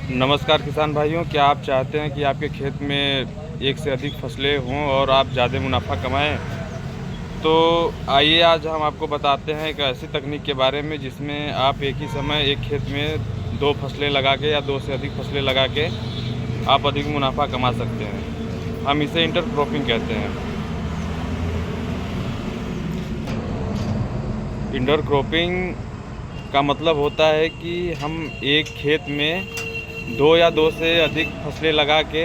नमस्कार किसान भाइयों, क्या आप चाहते हैं कि आपके खेत में एक से अधिक फसलें हों और आप ज़्यादा मुनाफा कमाएं? तो आइए आज हम आपको बताते हैं एक ऐसी तकनीक के बारे में जिसमें आप एक ही समय एक खेत में 2 फसलें लगा के या 2 से अधिक फसलें लगा के आप अधिक मुनाफा कमा सकते हैं। हम इसे इंटरक्रॉपिंग कहते हैं। इंटरक्रॉपिंग का मतलब होता है कि हम एक खेत में 2 या 2 से अधिक फसलें लगा के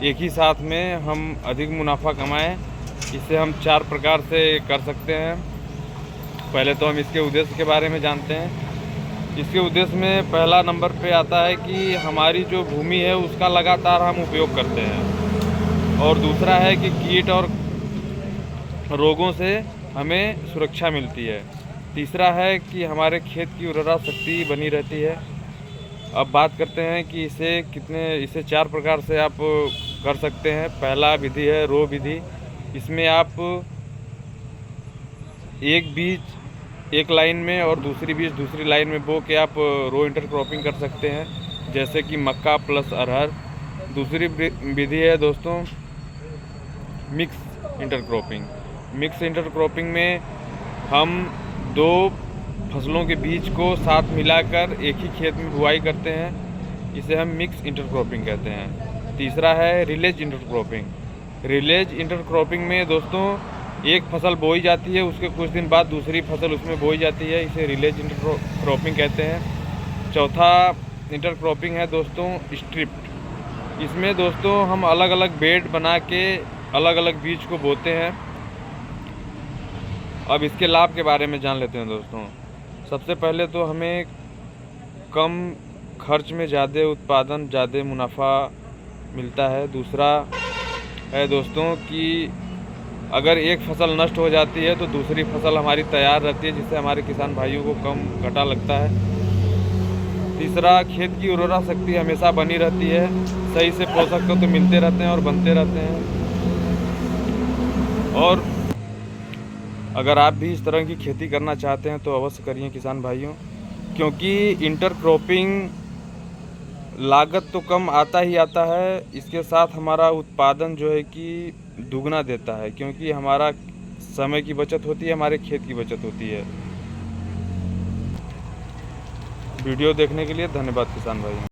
एक ही साथ में हम अधिक मुनाफा कमाएं। इसे हम 4 प्रकार से कर सकते हैं। पहले तो हम इसके उद्देश्य के बारे में जानते हैं। इसके उद्देश्य में पहला नंबर पे आता है कि हमारी जो भूमि है उसका लगातार हम उपयोग करते हैं, और दूसरा है कि कीट और रोगों से हमें सुरक्षा मिलती है। तीसरा है कि हमारे खेत की उर्वरा शक्ति बनी रहती है। अब बात करते हैं कि इसे 4 प्रकार से आप कर सकते हैं। पहला विधि है रो विधि। इसमें आप एक बीज एक लाइन में और दूसरी बीज दूसरी लाइन में बो के आप रो इंटरक्रॉपिंग कर सकते हैं, जैसे कि मक्का प्लस अरहर। दूसरी विधि है दोस्तों मिक्स इंटरक्रॉपिंग। मिक्स इंटरक्रॉपिंग में हम 2 फसलों के बीज को साथ मिलाकर एक ही खेत में बुआई करते हैं। इसे हम मिक्स इंटरक्रॉपिंग कहते हैं। तीसरा है रिलेज इंटरक्रॉपिंग। रिलेज इंटरक्रॉपिंग में दोस्तों एक फसल बोई जाती है, उसके कुछ दिन बाद दूसरी फसल उसमें बोई जाती है। इसे रिलेज इंटरक्रॉपिंग कहते हैं। चौथा इंटरक्रॉपिंग है दोस्तों स्ट्रिप्ड। इसमें दोस्तों हम अलग अलग बेड बना के अलग अलग बीज को बोते हैं। अब इसके लाभ के बारे में जान लेते हैं दोस्तों। सबसे पहले तो हमें कम खर्च में ज़्यादा उत्पादन, ज़्यादा मुनाफा मिलता है। दूसरा है दोस्तों कि अगर एक फसल नष्ट हो जाती है तो दूसरी फसल हमारी तैयार रहती है, जिससे हमारे किसान भाइयों को कम घाटा लगता है। तीसरा, खेत की उर्वरा शक्ति हमेशा बनी रहती है। सही से पोषक तत्व मिलते रहते हैं और बनते रहते हैं। और अगर आप भी इस तरह की खेती करना चाहते हैं तो अवश्य करिए किसान भाइयों, क्योंकि इंटरक्रॉपिंग लागत तो कम आता ही आता है, इसके साथ हमारा उत्पादन जो है कि दुगना देता है, क्योंकि हमारा समय की बचत होती है, हमारे खेत की बचत होती है। वीडियो देखने के लिए धन्यवाद किसान भाइयों।